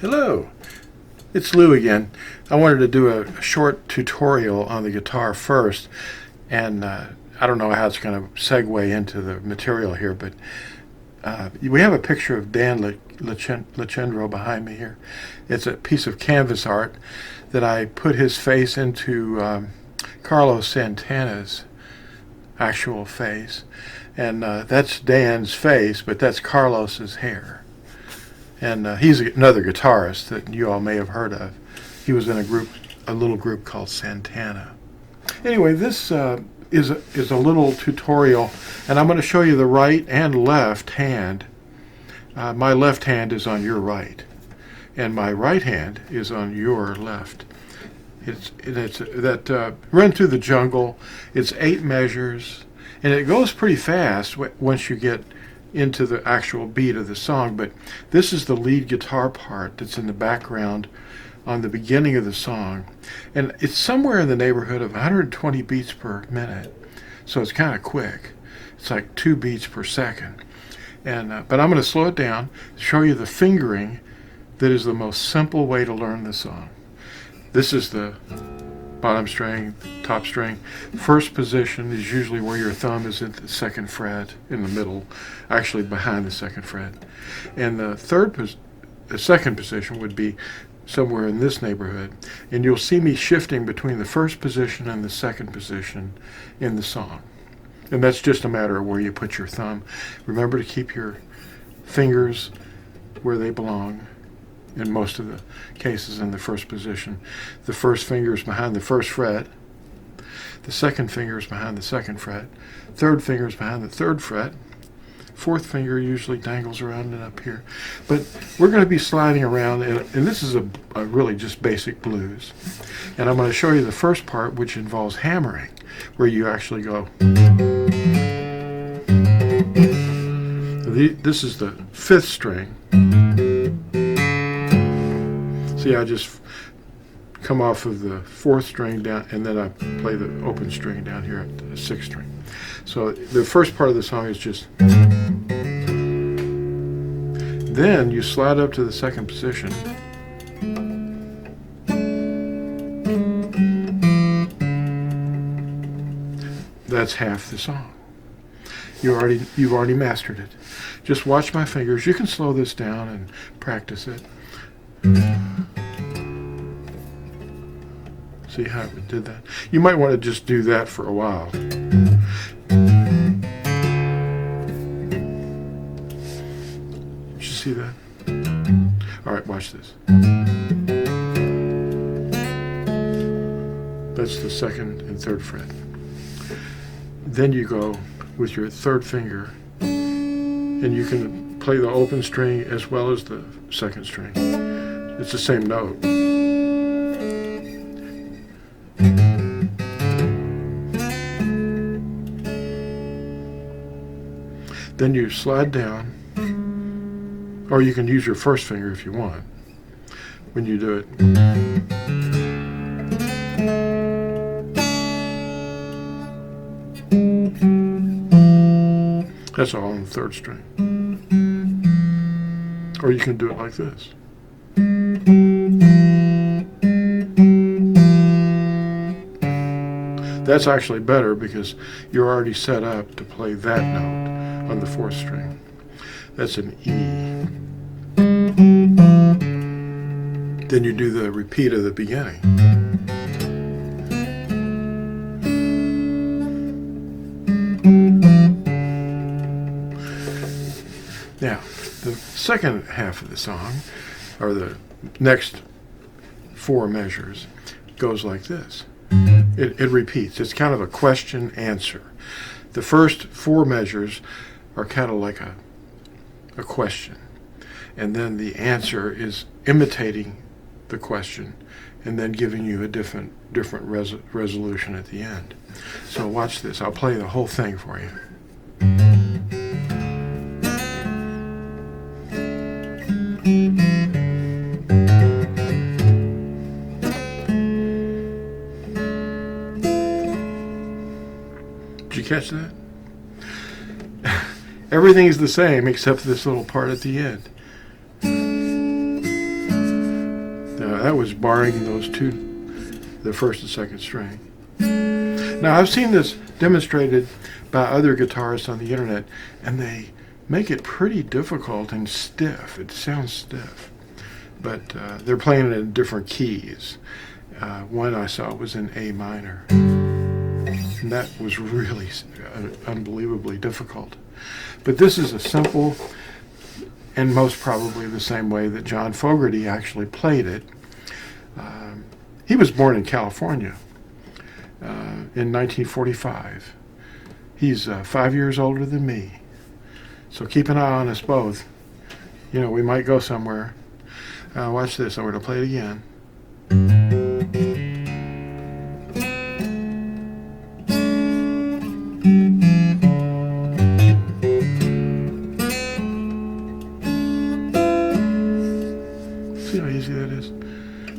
Hello, it's Lew again. I wanted to do a short tutorial on the guitar first, and I don't know how it's going to segue into the material here, but we have a picture of Dan Lecendro behind me here. It's a piece of canvas art that I put his face into Carlos Santana's actual face, and that's Dan's face, but that's Carlos's hair. And he's another guitarist that you all may have heard of. He was in a little group called Santana. Anyway, this is a little tutorial, and I'm going to show you the right and left hand. My left hand is on your right, and my right hand is on your left. Run Through the Jungle. It's 8 measures, and it goes pretty fast once you get into the actual beat of the song, but this is the lead guitar part that's in the background on the beginning of the song, and it's somewhere in the neighborhood of 120 beats per minute, so it's kind of quick. It's like 2 beats per second, and but I'm going to slow it down, show you the fingering that is the most simple way to learn the song. This is the bottom string, top string. First position is usually where your thumb is at the 2nd fret, in the middle, actually behind the 2nd fret. And the second position would be somewhere in this neighborhood. And you'll see me shifting between the first position and the second position in the song. And that's just a matter of where you put your thumb. Remember to keep your fingers where they belong. In most of the cases, in the first position. The first finger is behind the 1st fret. The second finger is behind the 2nd fret. Third finger is behind the 3rd fret. 4th finger usually dangles around and up here. But we're going to be sliding around, and this is a really just basic blues. And I'm going to show you the first part, which involves hammering, where you actually go. This is the 5th string. See, I just come off of the 4th string down, and then I play the open string down here at the 6th string. So the first part of the song is just. Then you slide up to the 2nd position. That's half the song. You've already mastered it. Just watch my fingers. You can slow this down and practice it. See how it did that? You might want to just do that for a while. Did you see that? All right, watch this. That's the 2nd and 3rd fret. Then you go with your 3rd finger, and you can play the open string as well as the 2nd string. It's the same note. Then you slide down, or you can use your 1st finger if you want when you do it. That's all on the 3rd string. Or you can do it like this. That's actually better because you're already set up to play that note on the 4th string. That's an E. Then you do the repeat of the beginning. Now, the second half of the song, or the next 4 measures, goes like this. It repeats. It's kind of a question answer. The first 4 measures are kind of like a question, and then the answer is imitating the question and then giving you a different resolution at the end. So watch this. I'll play the whole thing for you. Did you catch that? Everything's the same except this little part at the end. that was barring those two, the first and second string. Now, I've seen this demonstrated by other guitarists on the internet, and they make it pretty difficult and stiff. It sounds stiff. But they're playing it in different keys. One I saw was in A minor. And that was really unbelievably difficult. But this is a simple, and most probably the same way that John Fogerty actually played it. He was born in California in 1945. He's 5 years older than me. So keep an eye on us both. You know, we might go somewhere. Watch this. I'm going to play it again. See how easy that is?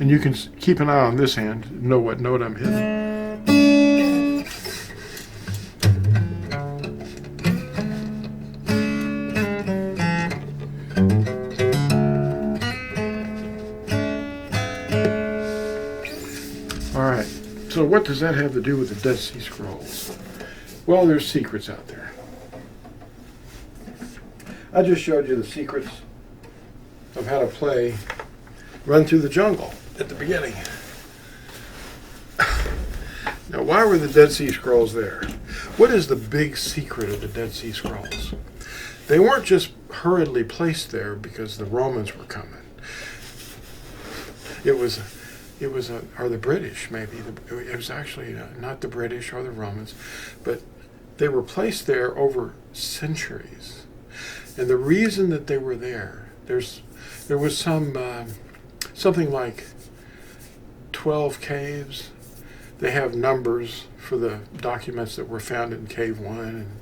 And you can keep an eye on this hand, know what note I'm hitting. All right, so what does that have to do with the Dead Sea Scrolls? Well, there's secrets out there. I just showed you the secrets of how to play Run Through the Jungle at the beginning. Now, why were the Dead Sea Scrolls there? What is the big secret of the Dead Sea Scrolls? They weren't just hurriedly placed there because the Romans were coming. Or the British, maybe. It was actually not the British or the Romans, but they were placed there over centuries. And the reason that they were there was something like 12 caves. They have numbers for the documents that were found in Cave 1 and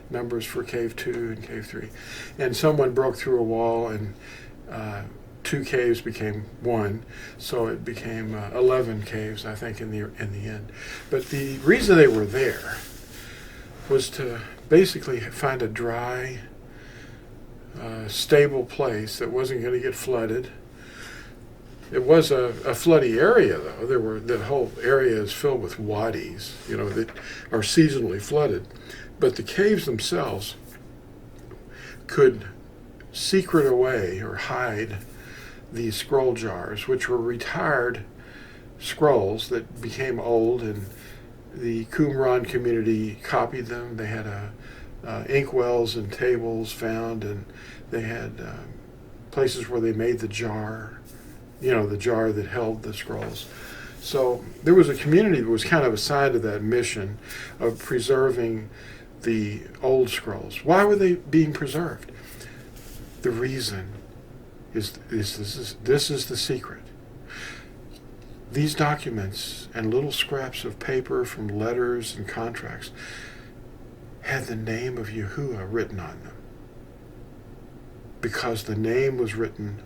numbers for Cave 2 and Cave 3. And someone broke through a wall and 2 caves became 1, so it became 11 caves, I think, in the end. But the reason they were there was to basically find a dry, stable place that wasn't going to get flooded. It was a floody area, though. The whole area is filled with wadis, that are seasonally flooded. But the caves themselves could secret away or hide these scroll jars, which were retired scrolls that became old, and the Qumran community copied them. They had inkwells and tables found, and they had places where they made the jar, the jar that held the scrolls. So there was a community that was kind of assigned to that mission of preserving the old scrolls. Why were they being preserved? The reason is this is the secret. These documents and little scraps of paper from letters and contracts had the name of Yahuwah written on them, because the name was written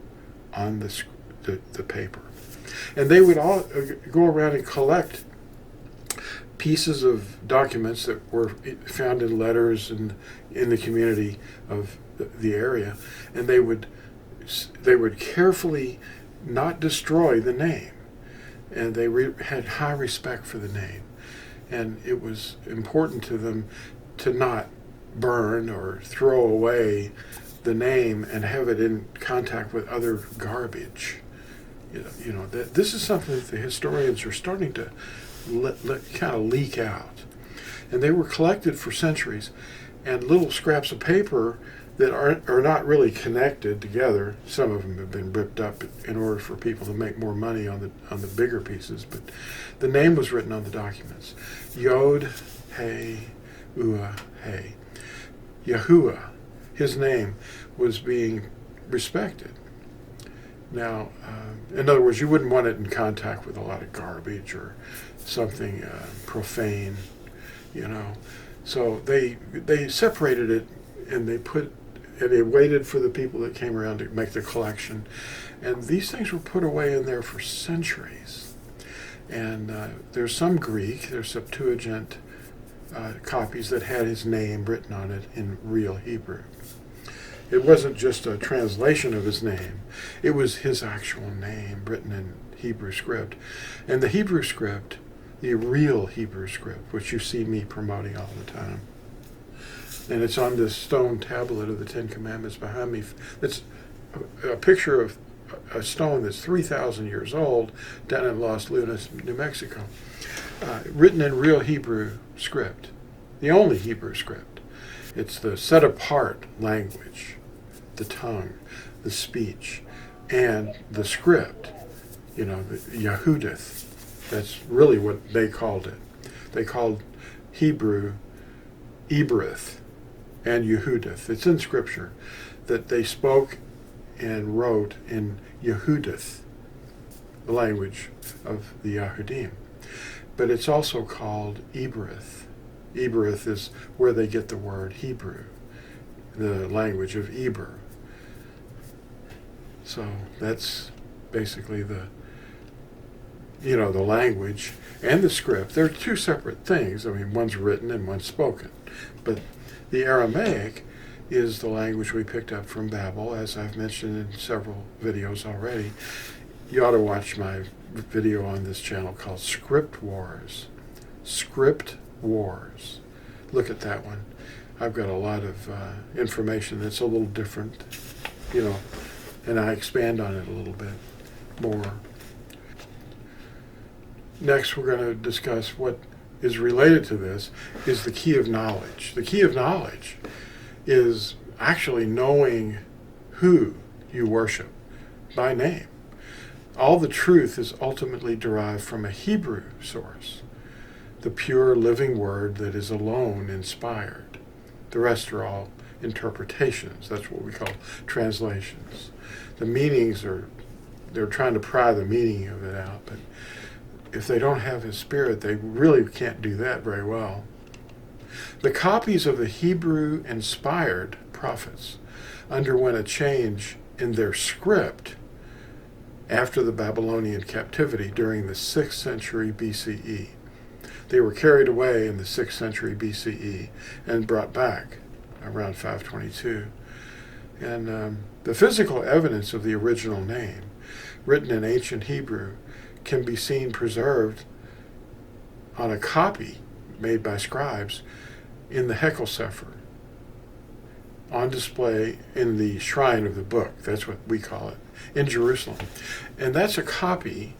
on the paper. And they would all go around and collect pieces of documents that were found in letters and in the community of the area, and they would carefully not destroy the name, and they had high respect for the name, and it was important to them to not burn or throw away the name and have it in contact with other garbage. This is something that the historians are starting to kind of leak out, and they were collected for centuries, and little scraps of paper that are not really connected together. Some of them have been ripped up in order for people to make more money on the bigger pieces, but the name was written on the documents. Yod, Hey, Ua, Hey. Yahuwah, his name, was being respected. Now, in other words, you wouldn't want it in contact with a lot of garbage or something profane, So they separated it, and they waited for the people that came around to make the collection. And these things were put away in there for centuries. And there's some Greek, there's Septuagint copies that had his name written on it in real Hebrew. It wasn't just a translation of his name. It was his actual name written in Hebrew script. And the Hebrew script, the real Hebrew script, which you see me promoting all the time, and it's on this stone tablet of the Ten Commandments behind me. It's a picture of a stone that's 3,000 years old down in Los Lunas, New Mexico, written in real Hebrew script, the only Hebrew script. It's the set-apart language, the tongue, the speech, and the script, the Yehudith. That's really what they called it. They called Hebrew Ebrith and Yehudith. It's in Scripture that they spoke and wrote in Yehudith, the language of the Yahudim. But it's also called Ebrith. Ebrith is where they get the word Hebrew, the language of Eber. So that's basically the language and the script. They're two separate things. I mean, one's written and one's spoken. But the Aramaic is the language we picked up from Babel, as I've mentioned in several videos already. You ought to watch my video on this channel called Script Wars. Script Wars. Look at that one. I've got a lot of information that's a little different, and I expand on it a little bit more. Next, we're going to discuss what is related to this is the key of knowledge. The key of knowledge is actually knowing who you worship by name. All the truth is ultimately derived from a Hebrew source, the pure living word that is alone inspired. The rest are all interpretations. That's what we call translations. The meanings they're trying to pry the meaning of it out, but if they don't have his spirit, they really can't do that very well. The copies of the Hebrew-inspired prophets underwent a change in their script after the Babylonian captivity during the 6th century BCE. They were carried away in the 6th century BCE and brought back around 522. And the physical evidence of the original name, written in ancient Hebrew, can be seen preserved on a copy made by scribes in the Hekel Sefer, on display in the shrine of the book. That's what we call it, in Jerusalem. And that's a copy,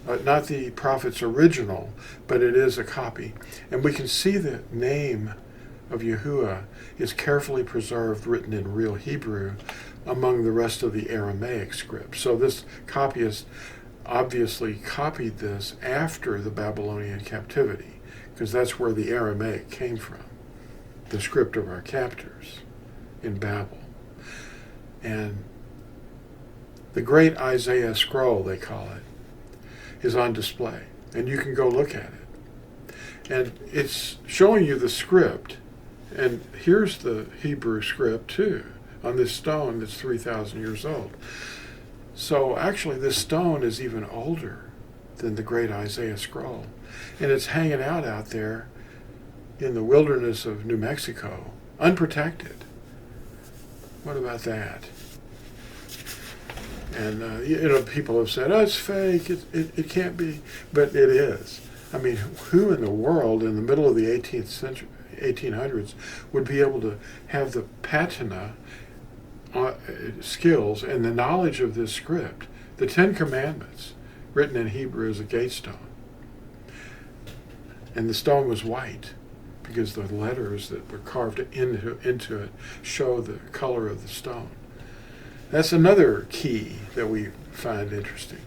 not the prophet's original, but it is a copy. And we can see the name of Yahuwah is carefully preserved, written in real Hebrew, among the rest of the Aramaic script. So this copyist obviously copied this after the Babylonian captivity, because that's where the Aramaic came from, the script of our captors in Babel. And the great Isaiah scroll, they call it, is on display, and you can go look at it. And it's showing you the script, and here's the Hebrew script too, on this stone that's 3,000 years old. So actually this stone is even older than the great Isaiah scroll. And it's hanging out there in the wilderness of New Mexico, unprotected. What about that? And people have said, oh, it's fake, it can't be, but it is. I mean, who in the world in the middle of the 18th century, 1800s would be able to have the patina skills and the knowledge of this script, the Ten Commandments, written in Hebrew as a gate stone? And the stone was white because the letters that were carved into it show the color of the stone. That's another key that we find interesting.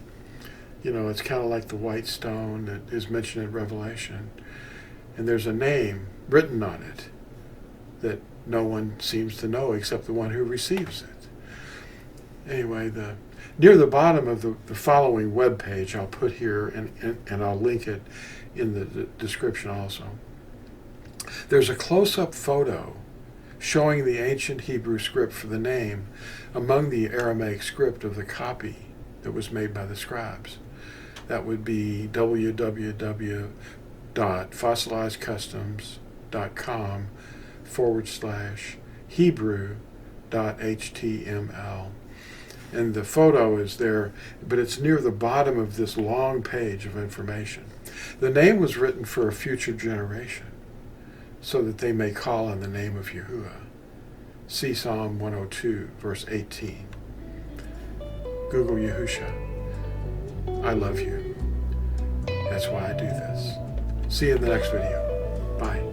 It's kind of like the white stone that is mentioned in Revelation, and there's a name written on it that no one seems to know except the one who receives it. Anyway, near the bottom of the following web page, I'll put here, and I'll link it in the description also. There's a close-up photo showing the ancient Hebrew script for the name among the Aramaic script of the copy that was made by the scribes. That would be www.fossilizedcustoms.com/Hebrew .html. And the photo is there, but it's near the bottom of this long page of information. The name was written for a future generation, so that they may call on the name of Yahuwah. See Psalm 102, verse 18. Google Yahusha. I love you. That's why I do this. See you in the next video. Bye.